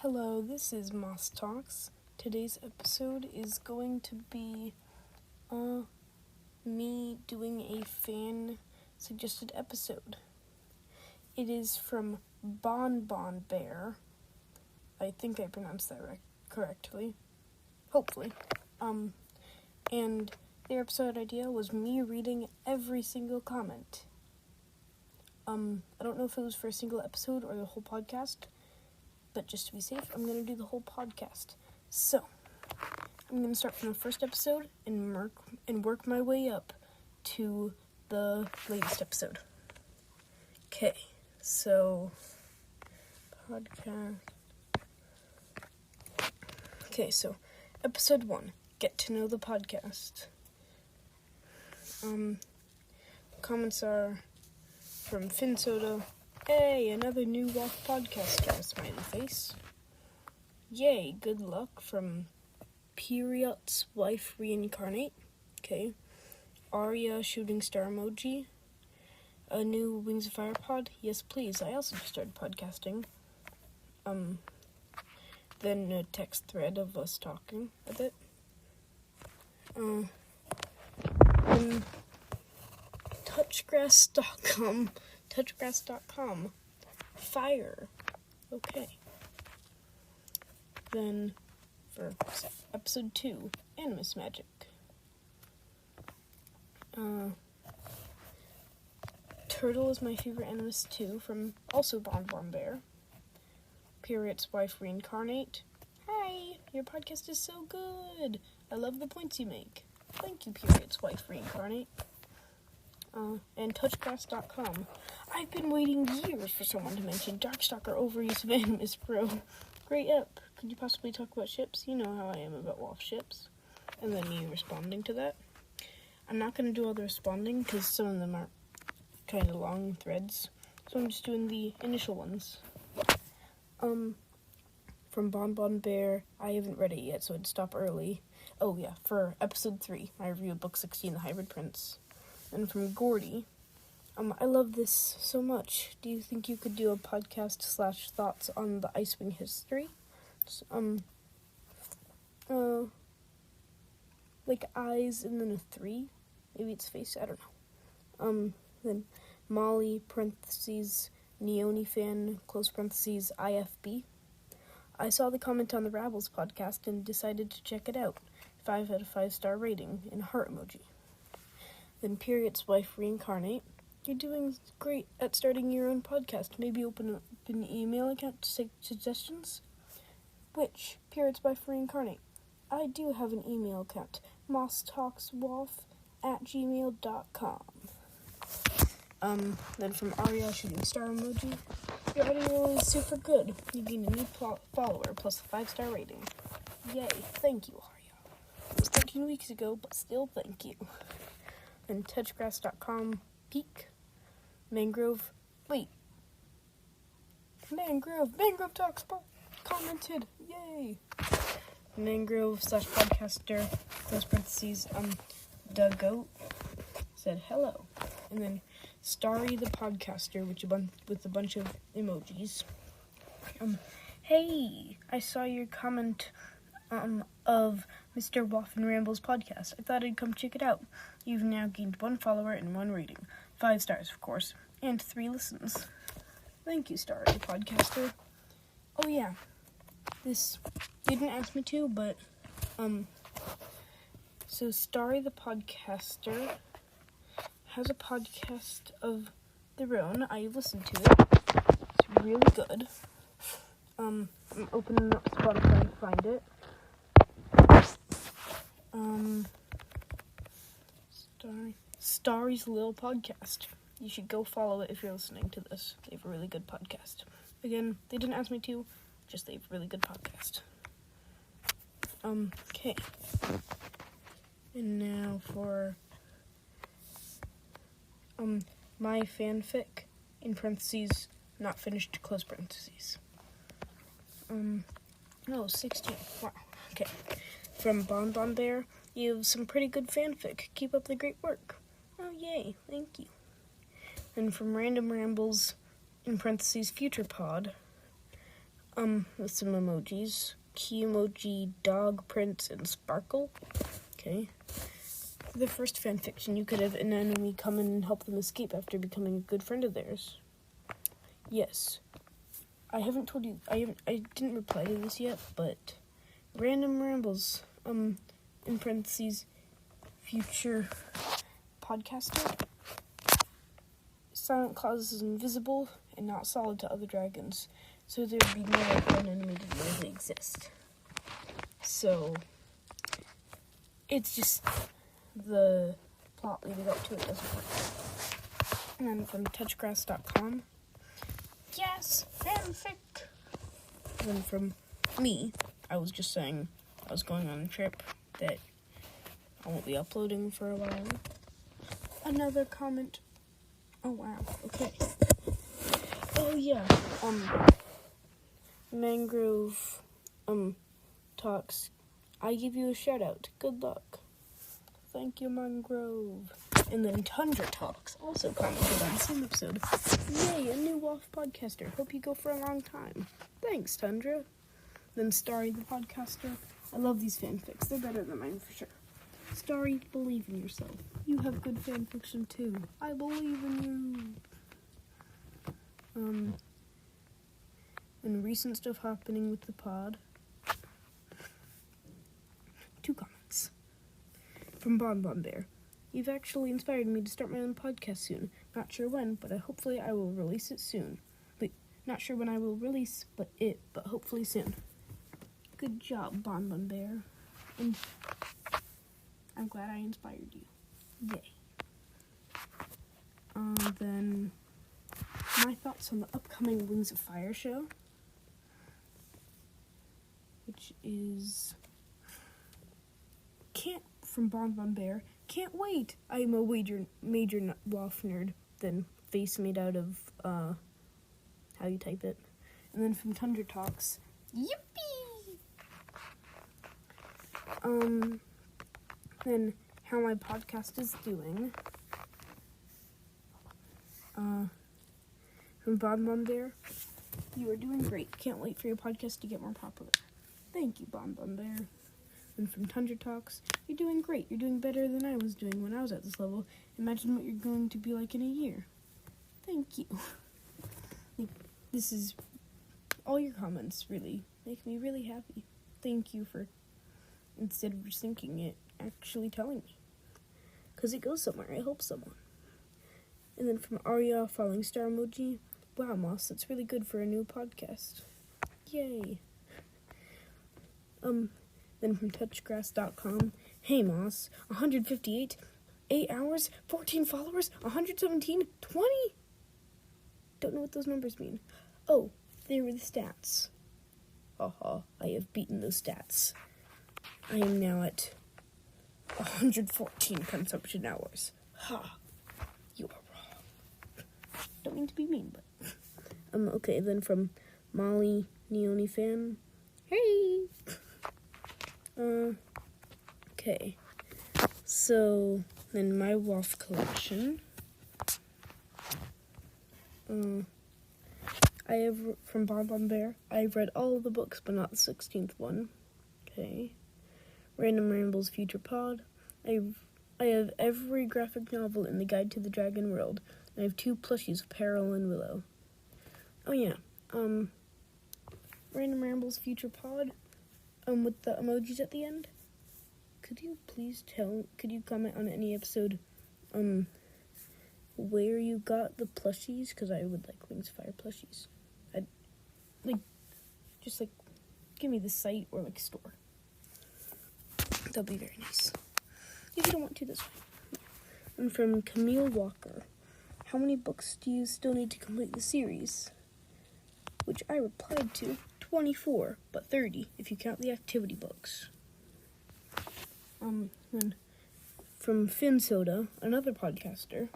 Hello, this is Moss Talks. Today's episode is going to be me doing a fan-suggested episode. It is from Bon Bon Bear. I think I pronounced that correctly. Hopefully. And their episode idea was me reading every single comment. I don't know if it was for a single episode or the whole podcast, but just to be safe, I'm going to do the whole podcast. So, I'm going to start from the first episode and work my way up to the latest episode. Okay, so, podcast. Okay, so, episode 1, get to know the podcast. Comments are from Finn Soda. Hey, another new WAF podcaster, smiley face. Yay, good luck from Periot's wife reincarnate. Okay. Arya shooting star emoji. A new Wings of Fire pod. Yes, please. I also just started podcasting. Then a text thread of us talking a bit. Touchgrass.com. Fire. Okay. Then, for episode 2, Animus Magic. Turtle is my favorite Animus too, from also Bon Bon Bear. Periot's wife reincarnate. Hi, your podcast is so good. I love the points you make. Thank you, Periot's wife reincarnate. And touchgrass.com. I've been waiting years for someone to mention Darkstalker Overuse of Animus Pro. Great app. Could you possibly talk about ships? You know how I am about WAF ships. And then me responding to that. I'm not going to do all the responding because some of them are kind of long threads. So I'm just doing the initial ones. From Bon Bon Bear, I haven't read it yet, so I'd stop early. Oh yeah, for episode 3, my review of book 16, The Hybrid Prince. And from Gordy, I love this so much. Do you think you could do a podcast / thoughts on the Icewing history? Like eyes and then a 3? Maybe it's face, I don't know. Then Molly, parentheses, Neoni fan, close parentheses, IFB. I saw the comment on the Rabbles podcast and decided to check it out. 5 out of 5 star rating and heart emoji. Then Periot's wife reincarnate. You're doing great at starting your own podcast. Maybe open up an email account to suggestions? Which? Periot's wife reincarnate. I do have an email account. mosstalkswolf@gmail.com. Then from Arya shooting star emoji. Your audio is super good. You gained a new follower plus a 5-star rating. Yay, thank you, Arya. It was 13 weeks ago, but still thank you. Then touchgrass.com peak. Mangrove Talks commented. Yay. Mangrove /podcaster, close parentheses, Doug Goat said hello. And then Starry the podcaster, with a bunch of emojis. Hey, I saw your comment of Mr. Waff and Rambles podcast. I thought I'd come check it out. You've now gained 1 follower and 1 rating. 5 stars, of course, and 3 listens. Thank you, Starry the podcaster. Oh yeah, this didn't ask me to, but so Starry the podcaster has a podcast of their own. I listened to it. It's really good. I'm opening up Spotify to find it. Starry's Little Podcast. You should go follow it if you're listening to this. They have a really good podcast. Again, they didn't ask me to, just they have a really good podcast. Okay. And now for my fanfic, in parentheses, not finished, close parentheses. 16. Wow. Okay. From Bon Bon Bear, you have some pretty good fanfic. Keep up the great work. Oh, yay. Thank you. And from Random Rambles, in parentheses, Future Pod, with some emojis. Key emoji, dog, prince, and sparkle. Okay. For the first fanfiction, you could have an enemy come in and help them escape after becoming a good friend of theirs. Yes. I haven't told you, I didn't reply to this yet, but Random Rambles, in parentheses, future podcaster. Silent Claus is invisible and not solid to other dragons, so there'd be no way for an enemy to really exist. So, it's just the plot leading up to it doesn't work. And then from touchgrass.com, yes, fanfic! And then from me, I was just saying I was going on a trip that I won't be uploading for a while. Another comment. Oh, wow. Okay. Oh, yeah. Mangrove, Talks. I give you a shout out. Good luck. Thank you, Mangrove. And then Tundra Talks also commented on the same episode. Yay, a new WAF podcaster. Hope you go for a long time. Thanks, Tundra. Then Starry the podcaster. I love these fanfics. They're better than mine for sure. Starry, believe in yourself. You have good fanfiction too. I believe in you. And recent stuff happening with the pod. 2 comments. From Bon Bon Bear. You've actually inspired me to start my own podcast soon. Not sure when, but hopefully I will release it soon. Wait, not sure when I will release but hopefully soon. Good job, Bon Bon Bear. And I'm glad I inspired you. Yay. Then my thoughts on the upcoming Wings of Fire show, which is from Bon Bon Bear. Can't wait. I am a major WAF nerd. Then face made out of how you type it. And then from Tundra Talks. Yippee! Then how my podcast is doing. From Bon Bon Bear. You are doing great. Can't wait for your podcast to get more popular. Thank you, Bon Bon Bear. And from Tundra Talks, you're doing great. You're doing better than I was doing when I was at this level. Imagine what you're going to be like in a year. Thank you. This is all your comments really make me really happy. Thank you for, instead of just thinking it, actually telling me. Because it goes somewhere. It helps someone. And then from Arya, falling star emoji. Wow, Moss, that's really good for a new podcast. Yay. Then from touchgrass.com. Hey, Moss, 158, 8 hours, 14 followers, 117, 20? Don't know what those numbers mean. Oh, they were the stats. Haha, I have beaten those stats. I am now at 114 consumption hours. Ha, you are wrong. Don't mean to be mean, but... okay, then from Molly Neone Fan. Hey! Okay. So, then my WAF collection. I have, from Bon Bon Bear, I've read all of the books, but not the 16th one. Okay. Random Rambles Future Pod. I have every graphic novel in the Guide to the Dragon World. I have 2 plushies of Peril and Willow. Oh yeah, Random Rambles Future Pod, with the emojis at the end. Could you comment on any episode, where you got the plushies? Because I would like Wings of Fire plushies. Give me the site or, store. That'll be very nice. If you don't want to, that's fine. And from Camille Walker. How many books do you still need to complete the series? Which I replied to, 24, but 30 if you count the activity books. And from Fin Soda, another podcaster,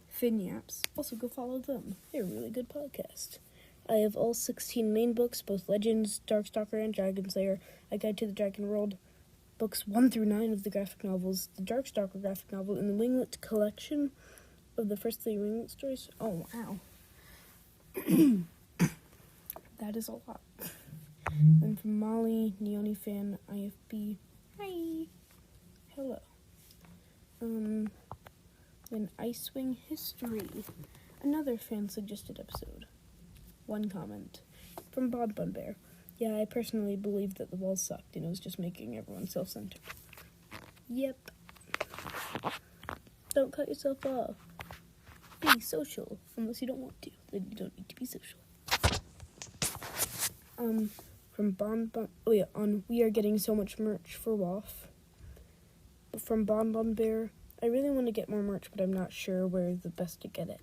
Fin Yaps, also go follow them. They're a really good podcast. I have all 16 main books, both Legends, Darkstalker, and Dragon Slayer, A Guide to the Dragon World, books 1 through 9 of the graphic novels, the Darkstalker graphic novel, and the Winglet collection of the first 3 Winglet stories. Oh, wow. that is a lot. Then from Molly, Neoni fan, IFB, hi, hello. Then Icewing History, another fan-suggested episode. One comment. From Bod Bun Bear, yeah, I personally believed that the walls sucked and it was just making everyone self-centered. Yep. Don't cut yourself off. Be social, unless you don't want to. Then you don't need to be social. From Bon Bon, we are getting so much merch for WAF. From Bon Bon Bear, I really want to get more merch, but I'm not sure where the best to get it.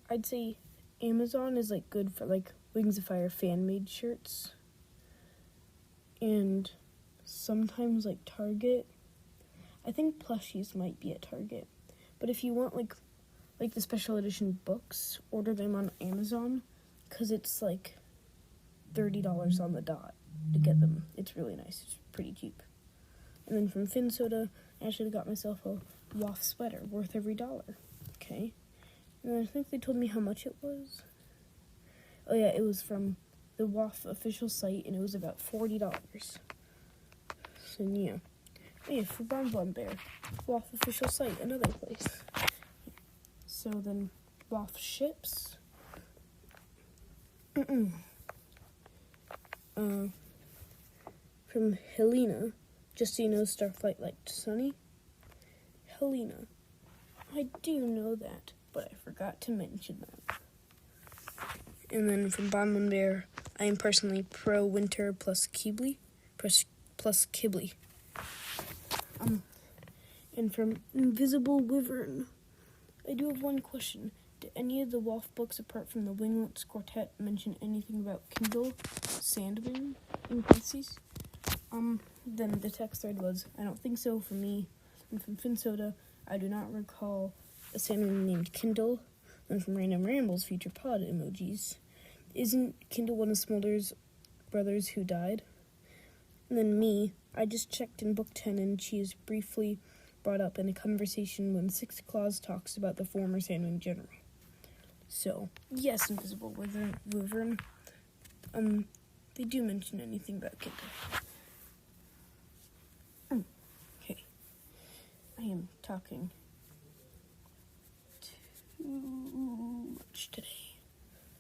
I'd say Amazon is like good for like Wings of Fire fan-made shirts. And sometimes like Target. I think plushies might be at Target. But if you want like the special edition books, order them on Amazon, because it's like $30 on the dot to get them. It's really nice. It's pretty cheap. And then from Fin Soda, I actually got myself a WAF sweater worth every $1. Okay. And I think they told me how much it was. Oh yeah, it was from the WAF official site, and it was about $40. So yeah. Oh yeah, for Bon Bon Bear, WAF official site, another place. So then, WAF ships. From Helena, just so you know, Starflight liked Sunny. Helena, I do know that, but I forgot to mention that. And then from Bon Bon Bear, I am personally pro Winter plus Kibli, plus Kibli. And from Invisible Wyvern, I do have one question. Did any of the WAF books, apart from the Winglets Quartet, mention anything about Kindle Sandman in parentheses? Then the text thread was, I don't think so for me. And from Finsoda, I do not recall a Sandman named Kindle. And from Random Rambles, Future Pod emojis. Isn't Kindle one of Smolder's brothers who died? And then me, I just checked in Book 10, and she is briefly brought up in a conversation when Six Claws talks about the former Sandwing General. So, yes, Invisible Wyvern. They do mention anything about Kindle. Okay. I am talking too much today.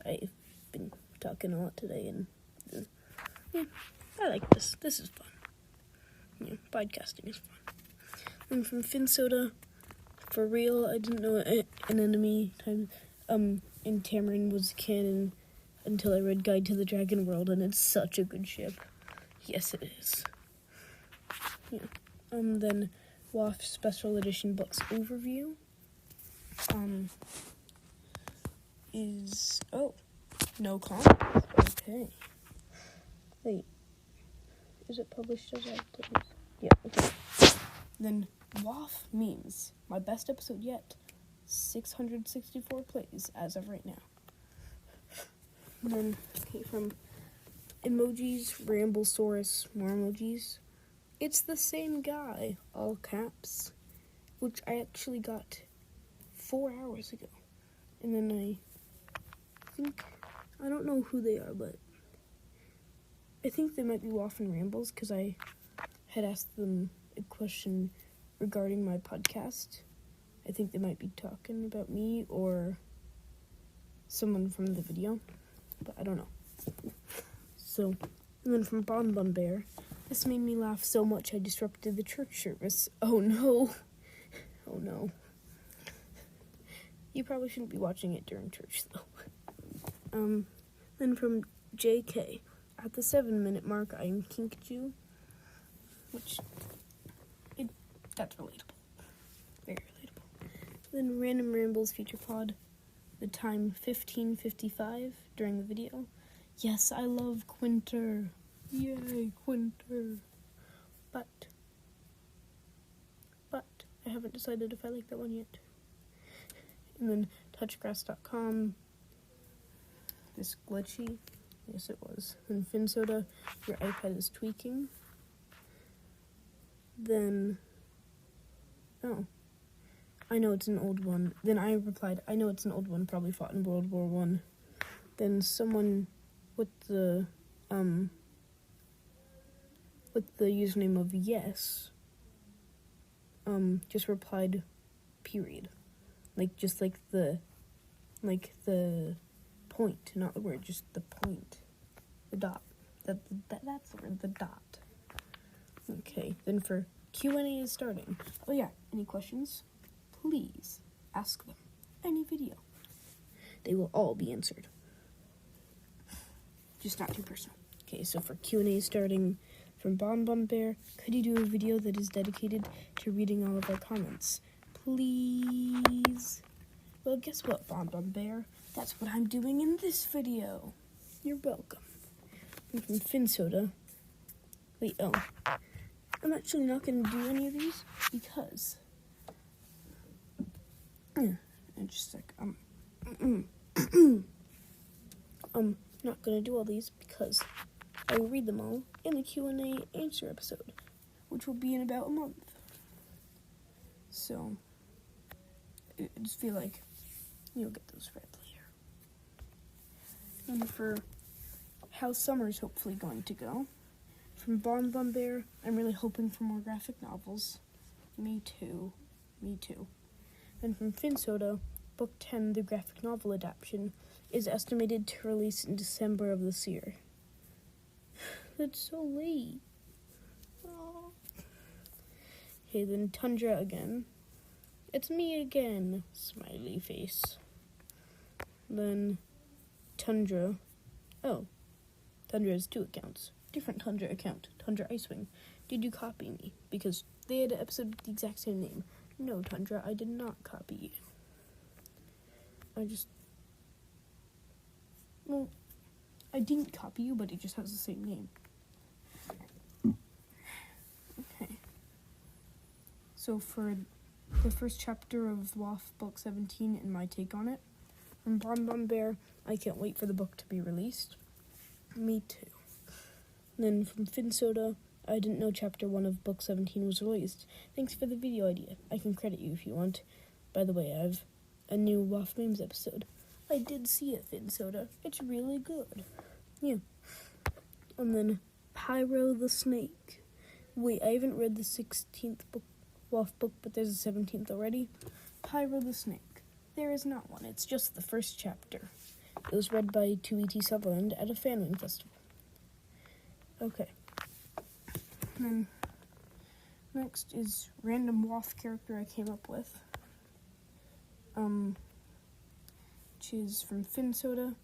I've been talking a lot today, and I like this. This is fun. Yeah, podcasting is fun. And from Finsoda, for real, I didn't know an enemy time in Tamarin was canon until I read Guide to the Dragon World, and it's such a good ship. Yes, it is. Yeah. Then WAF Special Edition Books Overview is no comments. Okay. Wait. Is it published as activities? Yeah, okay. Then WAF memes. My best episode yet. 664 plays as of right now. And then, from emojis, Ramblesaurus, more emojis. It's the same guy, all caps, which I actually got 4 hours ago. And then I don't know who they are, but I think they might be WAF and Rambles, because I had asked them a question regarding my podcast. I think they might be talking about me or someone from the video, but I don't know. So, and then from Bon Bon Bear, this made me laugh so much I disrupted the church service. Oh no. Oh no. You probably shouldn't be watching it during church though. Then from JK, at the 7-minute mark, I am Kink Jew, which, that's relatable. Very relatable. Then Random Rambles Future Pod, the time 15:55 during the video. Yes, I love Quinter. Yay, Quinter. But I haven't decided if I like that one yet. And then touchgrass.com, this glitchy. Yes, it was. And Finsoda, your iPad is tweaking. Then, I know it's an old one. Then I replied, I know it's an old one, probably fought in World War I. then someone with the username of yes, just replied period. Just the point, not the word, just the point. The dot. That's the word, the dot. Okay, then for Q&A is starting. Oh yeah, any questions? Please ask them. Any video. They will all be answered. Just not too personal. Okay, so for Q&A starting from Bon Bon Bear, could you do a video that is dedicated to reading all of our comments? Please. Well, guess what, Bon Bon Bear? That's what I'm doing in this video. You're welcome. And from Finsoda. Wait, I'm actually not going to do any of these because... just a sec. I'm not going to do all these because I will read them all in the Q&A answer episode, which will be in about a month. So, I just feel like you'll get those read later. And for how summer's hopefully going to go, from Bon Bon Bear, I'm really hoping for more graphic novels. Me too. And from Finsoda, Book 10, the graphic novel adaptation, is estimated to release in December of this year. That's so late. Aww. Okay, then Tundra again. It's me again. Smiley face. Then Tundra. Oh. Tundra has 2 accounts. Different Tundra account. Tundra Icewing. Did you copy me? Because they had an episode with the exact same name. No, Tundra, I did not copy you. I didn't copy you, but it just has the same name. Okay. So for the first chapter of WAF Book 17 and my take on it, from Bon Bon Bear, I can't wait for the book to be released. Me too. Then from Finsoda, I didn't know chapter 1 of Book 17 was released. Thanks for the video idea. I can credit you if you want. By the way, I have a new WAF Memes episode. I did see it, Finsoda. It's really good. Yeah. And then Pyro the Snake. Wait, I haven't read the 16th book, WAF book, but there's a 17th already. Pyro the Snake. There is not one. It's just the first chapter. It was read by 2ET Sutherland at a fanwing festival. Okay. And then next is random WAF character I came up with. Which is from Finsoda.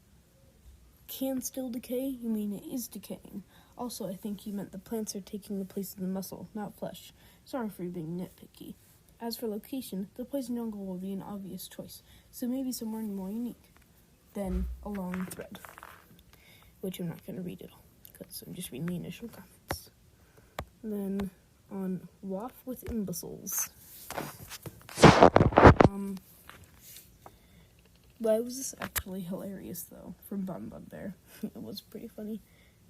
Can still decay? You mean it is decaying. Also, I think you meant the plants are taking the place of the muscle, not flesh. Sorry for being nitpicky. As for location, the Poison Jungle will be an obvious choice, so maybe somewhere more unique than a long thread. Which I'm not going to read it all, because I'm just reading the initial comments. And then on WAF with Imbeciles. Why was this actually hilarious, though, from Bon Bon Bear? It was pretty funny.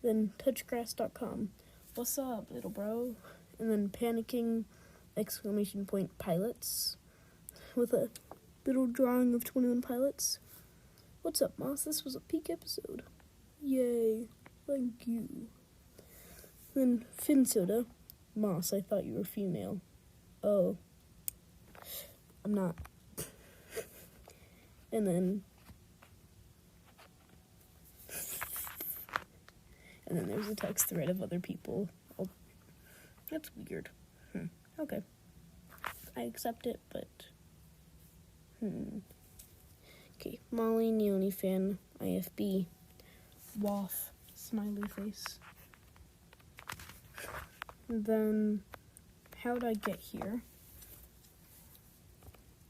Then touchgrass.com. What's up, little bro? And then panicking, ! Pilots. With a little drawing of 21 pilots. What's up, Moss? This was a peak episode. Yay. Thank you. Then Finsoda. Moss, I thought you were female. Oh. I'm not. And then there's a text thread of other people. Oh, that's weird. Okay. I accept it, but... Okay, Molly, Neoni fan, IFB, WAF, smiley face. And then, how'd I get here?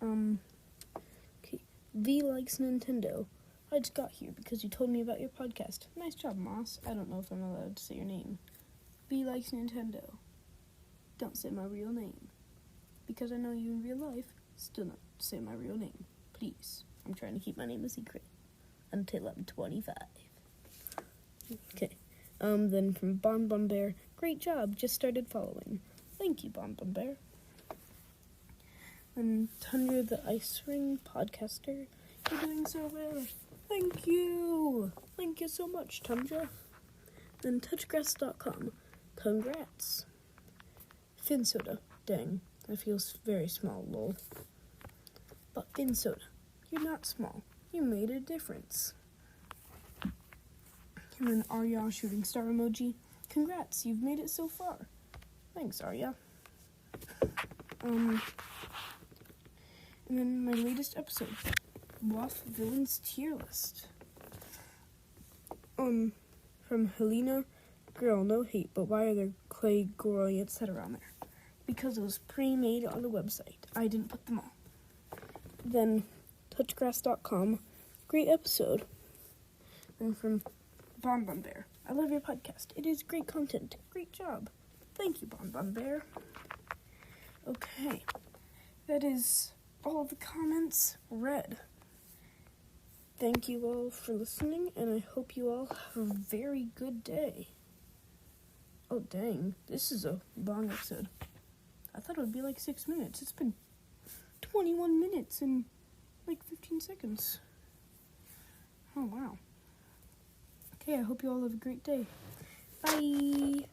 Okay, V likes Nintendo. I just got here because you told me about your podcast. Nice job, Moss. I don't know if I'm allowed to say your name. V likes Nintendo. Don't say my real name. Because I know you in real life, still not say my real name. Please. I'm trying to keep my name a secret. Until I'm 25. Okay. Then from Bon Bon Bear, great job, just started following. Thank you, Bon Bon Bear. And Tundra the Ice Ring podcaster, you're doing so well. Thank you. Thank you so much, Tundra. Then touchgrass.com. Congrats. Finsoda. Dang, that feels very small, lol. But Finsoda, you're not small. You made a difference. And then Arya shooting star emoji. Congrats, you've made it so far. Thanks, Arya. And then my latest episode, WAF Villains Tier List. From Helena, girl, no hate, but why are there Clay, Gory, etc. on there? Because it was pre-made on the website. I didn't put them all. Then touchgrass.com, great episode. And from Bon Bon Bear, I love your podcast. It is great content. Great job. Thank you, Bon Bon Bear. Okay, that is all the comments read. Thank you all for listening, and I hope you all have a very good day. Oh, dang, this is a long episode. I thought it would be like 6 minutes. It's been 21 minutes and like 15 seconds. Oh, wow. Okay, I hope you all have a great day. Bye!